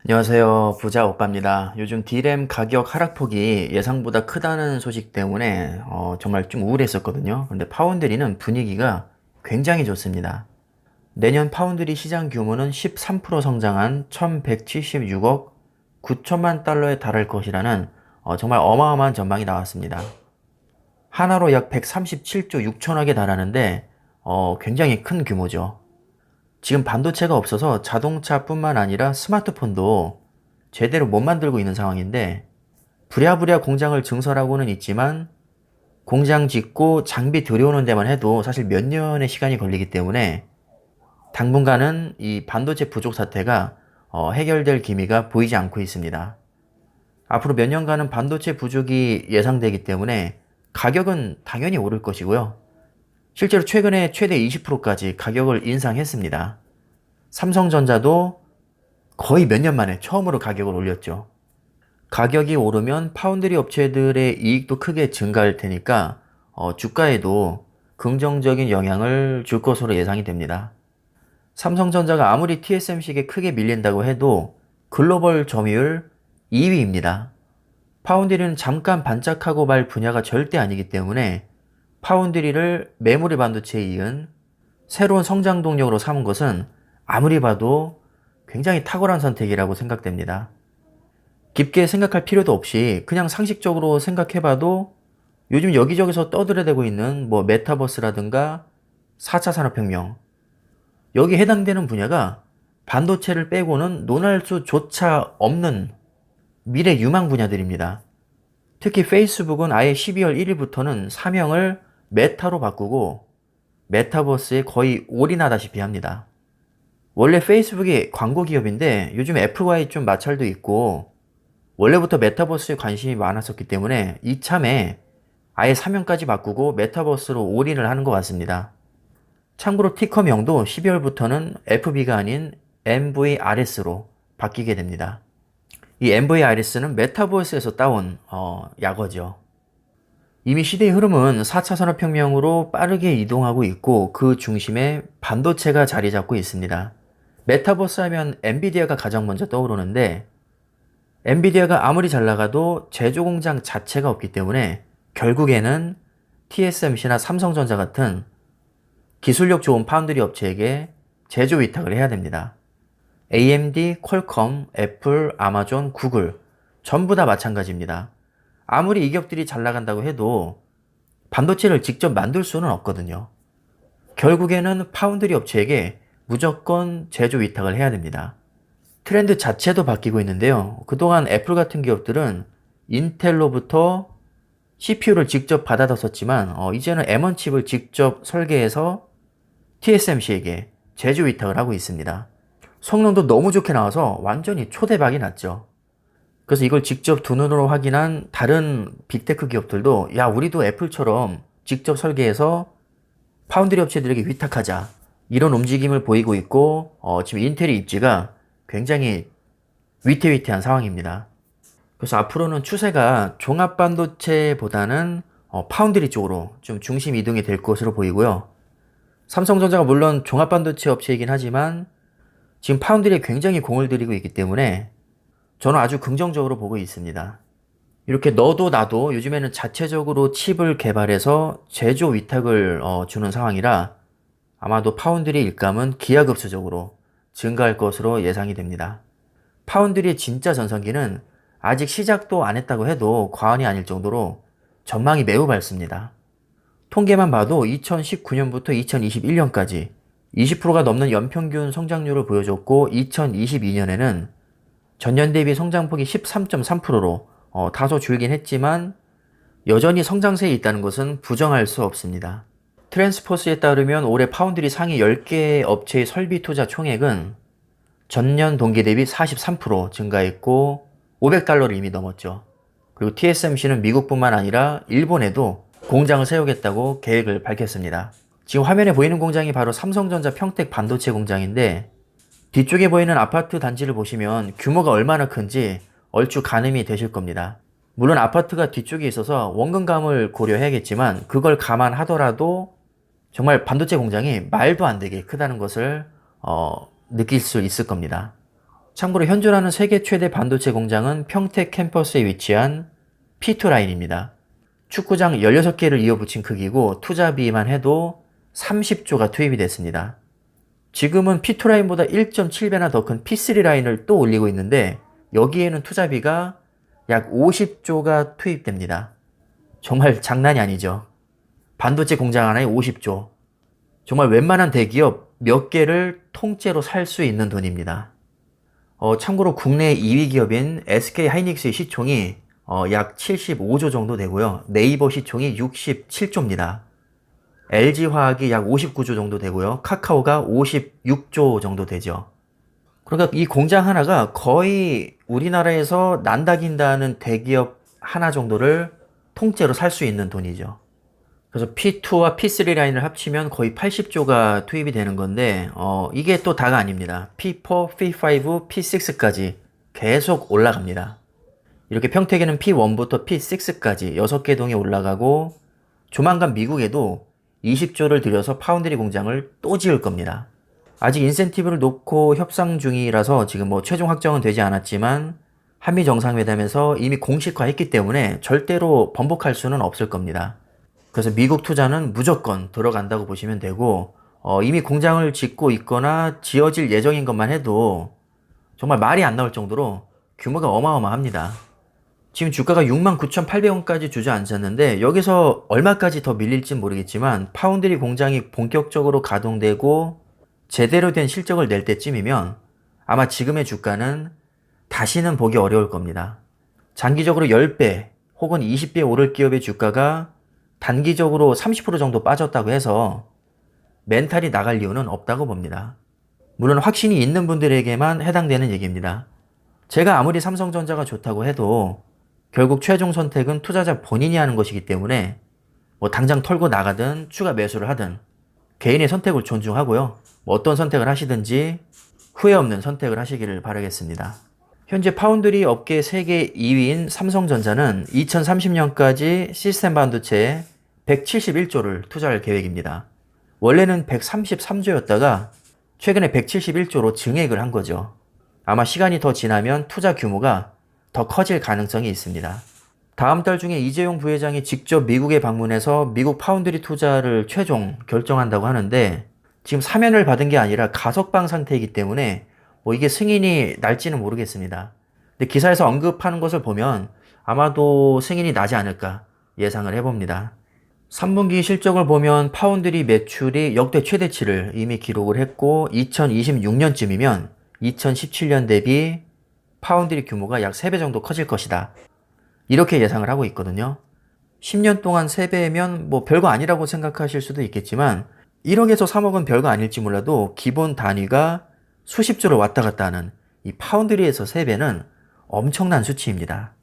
안녕하세요. 부자 오빠입니다. 요즘 D램 가격 하락폭이 예상보다 크다는 소식 때문에 정말 좀 우울했었거든요. 근데 파운드리는 분위기가 굉장히 좋습니다. 내년 파운드리 시장 규모는 13% 성장한 1176억 9천만 달러에 달할 것이라는 정말 어마어마한 전망이 나왔습니다. 하나로 약 137조 6천억에 달하는데 굉장히 큰 규모죠. 지금 반도체가 없어서 자동차뿐만 아니라 스마트폰도 제대로 못 만들고 있는 상황인데 부랴부랴 공장을 증설하고는 있지만 공장 짓고 장비 들여오는 데만 해도 사실 몇 년의 시간이 걸리기 때문에 당분간은 이 반도체 부족 사태가 해결될 기미가 보이지 않고 있습니다. 앞으로 몇 년간은 반도체 부족이 예상되기 때문에 가격은 당연히 오를 것이고요. 실제로 최근에 최대 20%까지 가격을 인상했습니다. 삼성전자도 거의 몇 년 만에 처음으로 가격을 올렸죠. 가격이 오르면 파운드리 업체들의 이익도 크게 증가할 테니까 주가에도 긍정적인 영향을 줄 것으로 예상이 됩니다. 삼성전자가 아무리 TSMC에게 크게 밀린다고 해도 글로벌 점유율 2위입니다. 파운드리는 잠깐 반짝하고 말 분야가 절대 아니기 때문에 파운드리를 메모리 반도체에 이은 새로운 성장 동력으로 삼은 것은 아무리 봐도 굉장히 탁월한 선택이라고 생각됩니다. 깊게 생각할 필요도 없이 그냥 상식적으로 생각해봐도 요즘 여기저기서 떠들어대고 있는 뭐 메타버스라든가 4차 산업혁명, 여기에 해당되는 분야가 반도체를 빼고는 논할 수조차 없는 미래 유망 분야들입니다. 특히 페이스북은 아예 12월 1일부터는 사명을 메타로 바꾸고 메타버스에 거의 올인하다시피 합니다. 원래 페이스북이 광고 기업인데 요즘 애플과의 좀 마찰도 있고 원래부터 메타버스에 관심이 많았었기 때문에 이참에 아예 사명까지 바꾸고 메타버스로 올인을 하는 것 같습니다. 참고로 티커명도 12월부터는 FB가 아닌 MVRS로 바뀌게 됩니다. 이 MVRS는 메타버스에서 따온 약어죠. 이미 시대의 흐름은 4차 산업혁명으로 빠르게 이동하고 있고 그 중심에 반도체가 자리 잡고 있습니다. 메타버스 하면 엔비디아가 가장 먼저 떠오르는데 엔비디아가 아무리 잘 나가도 제조 공장 자체가 없기 때문에 결국에는 TSMC나 삼성전자 같은 기술력 좋은 파운드리 업체에게 제조 위탁을 해야 됩니다. AMD, 퀄컴, 애플, 아마존, 구글 전부 다 마찬가지입니다. 아무리 이 기업들이 잘 나간다고 해도 반도체를 직접 만들 수는 없거든요. 결국에는 파운드리 업체에게 무조건 제조 위탁을 해야 됩니다. 트렌드 자체도 바뀌고 있는데요. 그동안 애플 같은 기업들은 인텔로부터 CPU를 직접 받아다 썼지만 이제는 M1 칩을 직접 설계해서 TSMC에게 제조 위탁을 하고 있습니다. 성능도 너무 좋게 나와서 완전히 초대박이 났죠. 그래서 이걸 직접 두 눈으로 확인한 다른 빅테크 기업들도 야, 우리도 애플처럼 직접 설계해서 파운드리 업체들에게 위탁하자. 이런 움직임을 보이고 있고 지금 인텔의 입지가 굉장히 위태위태한 상황입니다. 그래서 앞으로는 추세가 종합 반도체보다는 파운드리 쪽으로 좀 중심 이동이 될 것으로 보이고요. 삼성전자가 물론 종합 반도체 업체이긴 하지만 지금 파운드리에 굉장히 공을 들이고 있기 때문에 저는 아주 긍정적으로 보고 있습니다. 이렇게 너도 나도 요즘에는 자체적으로 칩을 개발해서 제조 위탁을 주는 상황이라 아마도 파운드리 일감은 기하급수적으로 증가할 것으로 예상이 됩니다. 파운드리의 진짜 전성기는 아직 시작도 안 했다고 해도 과언이 아닐 정도로 전망이 매우 밝습니다. 통계만 봐도 2019년부터 2021년까지 20%가 넘는 연평균 성장률을 보여줬고 2022년에는 전년 대비 성장폭이 13.3%로 다소 줄긴 했지만 여전히 성장세에 있다는 것은 부정할 수 없습니다. 트랜스포스에 따르면 올해 파운드리 상위 10개 업체의 설비 투자 총액은 전년 동기 대비 43% 증가했고 500달러를 이미 넘었죠. 그리고 TSMC는 미국뿐만 아니라 일본에도 공장을 세우겠다고 계획을 밝혔습니다. 지금 화면에 보이는 공장이 바로 삼성전자 평택 반도체 공장인데 뒤쪽에 보이는 아파트 단지를 보시면 규모가 얼마나 큰지 얼추 가늠이 되실 겁니다. 물론 아파트가 뒤쪽에 있어서 원근감을 고려해야겠지만 그걸 감안하더라도 정말 반도체 공장이 말도 안 되게 크다는 것을 느낄 수 있을 겁니다. 참고로 현존하는 세계 최대 반도체 공장은 평택 캠퍼스에 위치한 P2 라인입니다. 축구장 16개를 이어붙인 크기고 투자비만 해도 30조가 투입이 됐습니다. 지금은 P2 라인보다 1.7배나 더 큰 P3 라인을 또 올리고 있는데 여기에는 투자비가 약 50조가 투입됩니다. 정말 장난이 아니죠. 반도체 공장 하나에 50조. 정말 웬만한 대기업 몇 개를 통째로 살 수 있는 돈입니다. 참고로 국내 2위 기업인 SK 하이닉스의 시총이 약 75조 정도 되고요. 네이버 시총이 67조입니다. LG화학이 약 59조 정도 되고요. 카카오가 56조 정도 되죠. 그러니까 이 공장 하나가 거의 우리나라에서 난다긴다는 대기업 하나 정도를 통째로 살 수 있는 돈이죠. 그래서 P2와 P3 라인을 합치면 거의 80조가 투입이 되는 건데 이게 또 다가 아닙니다. P4, P5, P6까지 계속 올라갑니다. 이렇게 평택에는 P1부터 P6까지 6개 동에 올라가고 조만간 미국에도 20조를 들여서 파운드리 공장을 또 지을 겁니다. 아직 인센티브를 놓고 협상 중이라서 지금 최종 확정은 되지 않았지만 한미 정상회담에서 이미 공식화했기 때문에 절대로 번복할 수는 없을 겁니다. 그래서 미국 투자는 무조건 들어간다고 보시면 되고 이미 공장을 짓고 있거나 지어질 예정인 것만 해도 정말 말이 안 나올 정도로 규모가 어마어마합니다. 지금 주가가 69,800원까지 주저앉았는데 여기서 얼마까지 더 밀릴진 모르겠지만 파운드리 공장이 본격적으로 가동되고 제대로 된 실적을 낼 때쯤이면 아마 지금의 주가는 다시는 보기 어려울 겁니다. 장기적으로 10배 혹은 20배 오를 기업의 주가가 단기적으로 30% 정도 빠졌다고 해서 멘탈이 나갈 이유는 없다고 봅니다. 물론 확신이 있는 분들에게만 해당되는 얘기입니다. 제가 아무리 삼성전자가 좋다고 해도 결국 최종 선택은 투자자 본인이 하는 것이기 때문에 당장 털고 나가든 추가 매수를 하든 개인의 선택을 존중하고요. 어떤 선택을 하시든지 후회 없는 선택을 하시기를 바라겠습니다. 현재 파운드리 업계 세계 2위인 삼성전자는 2030년까지 시스템 반도체에 171조를 투자할 계획입니다. 원래는 133조였다가 최근에 171조로 증액을 한 거죠. 아마 시간이 더 지나면 투자 규모가 더 커질 가능성이 있습니다. 다음 달 중에 이재용 부회장이 직접 미국에 방문해서 미국 파운드리 투자를 최종 결정한다고 하는데 지금 사면을 받은 게 아니라 가석방 상태이기 때문에 이게 승인이 날지는 모르겠습니다. 근데 기사에서 언급하는 것을 보면 아마도 승인이 나지 않을까 예상을 해봅니다. 3분기 실적을 보면 파운드리 매출이 역대 최대치를 이미 기록을 했고 2026년쯤이면 2017년 대비 파운드리 규모가 약 3배 정도 커질 것이다. 이렇게 예상을 하고 있거든요. 10년 동안 3배면 별거 아니라고 생각하실 수도 있겠지만 1억에서 3억은 별거 아닐지 몰라도 기본 단위가 수십조를 왔다 갔다 하는 이 파운드리에서 3배는 엄청난 수치입니다.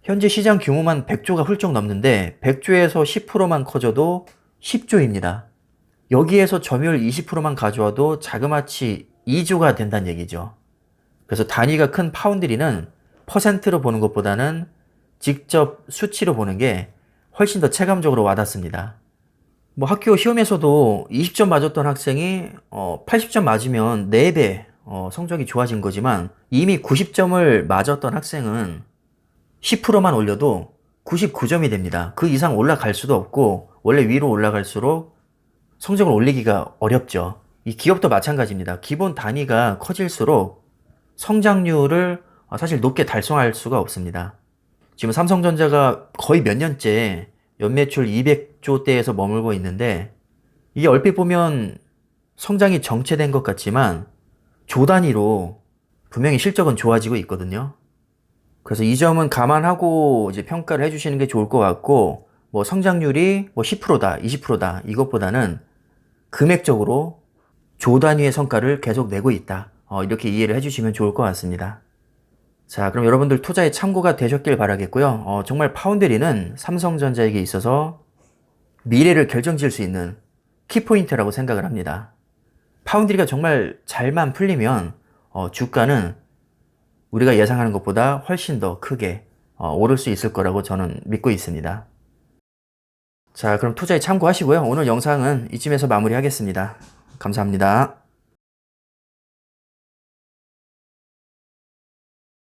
현재 시장 규모만 100조가 훌쩍 넘는데 100조에서 10%만 커져도 10조입니다. 여기에서 점유율 20%만 가져와도 자그마치 2조가 된다는 얘기죠. 그래서 단위가 큰 파운드리는 퍼센트로 보는 것보다는 직접 수치로 보는 게 훨씬 더 체감적으로 와닿습니다. 학교 시험에서도 20점 맞았던 학생이 80점 맞으면 4배 성적이 좋아진 거지만 이미 90점을 맞았던 학생은 10%만 올려도 99점이 됩니다. 그 이상 올라갈 수도 없고 원래 위로 올라갈수록 성적을 올리기가 어렵죠. 이 기업도 마찬가지입니다. 기본 단위가 커질수록 성장률을 사실 높게 달성할 수가 없습니다. 지금 삼성전자가 거의 몇 년째 연매출 200조대에서 머물고 있는데 이게 얼핏 보면 성장이 정체된 것 같지만 조 단위로 분명히 실적은 좋아지고 있거든요. 그래서 이 점은 감안하고 이제 평가를 해주시는 게 좋을 것 같고 성장률이 10%다, 20%다 이것보다는 금액적으로 조 단위의 성과를 계속 내고 있다. 이렇게 이해를 해주시면 좋을 것 같습니다. 자, 그럼 여러분들 투자에 참고가 되셨길 바라겠고요. 정말 파운드리는 삼성전자에게 있어서 미래를 결정지을 수 있는 키포인트라고 생각을 합니다. 파운드리가 정말 잘만 풀리면 주가는 우리가 예상하는 것보다 훨씬 더 크게 오를 수 있을 거라고 저는 믿고 있습니다. 자, 그럼 투자에 참고하시고요. 오늘 영상은 이쯤에서 마무리하겠습니다. 감사합니다.